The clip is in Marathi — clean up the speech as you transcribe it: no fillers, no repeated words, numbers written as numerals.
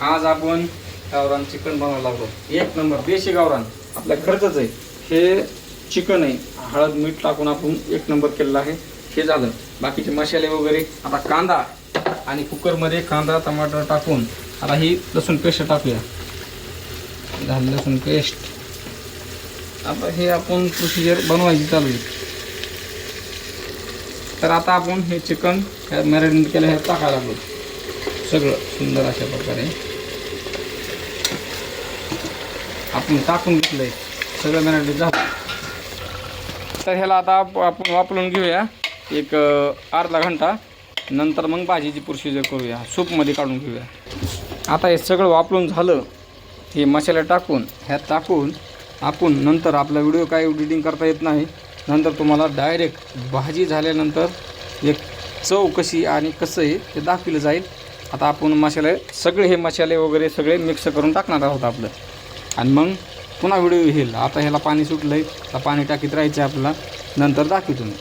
आज आपण गावरान चिकन बनवायला लागलो. एक नंबर देशी गावरान, आपल्या घरचंच आहे. हे चिकन आहे, हळद मीठ टाकून आपण एक नंबर केलेलं आहे. हे झालं. बाकीचे मसाले वगैरे. आता कांदा आणि कुकरमध्ये कांदा टमाटर टाकून आता ही लसूण पेस्ट टाकूया. झालं लसूण पेस्ट. आता हे आपण प्रोसिजर बनवायची चालू आहे. तर आता आपण हे चिकन मॅरिनेट केलं हे टाकायला लागलो. सगळं सुंदर अशा प्रकारे आपण टाकून घेतलंय. सगळं मॅरिनेट झालं. तर ह्याला आता आपण वापरून घेऊया एक अर्धा घंटा. नंतर मग भाजीची प्रोसिजर करूया, सूपमध्ये काढून घेऊया. आता हे सगळं वापरून झालं. हे मसाले टाकून ह्यात टाकून आपण नंतर आपला व्हिडिओ काय एडिटिंग करता येत नाही. नंतर तुम्हाला डायरेक्ट भाजी झाल्यानंतर एक चव कशी आणि कसं आहे ते दाखवलं जाईल. आता आपण मसाले सगळे हे मसाले वगैरे सगळे मिक्स करून टाकणार आहोत आपलं. आणि मग पुन्हा व्हिडिओ येईल. आता ह्याला पाणी सुटलं आहे, आता पाणी टाकीत राहायचं आहे आपल्याला. नंतर दाखवतो मी.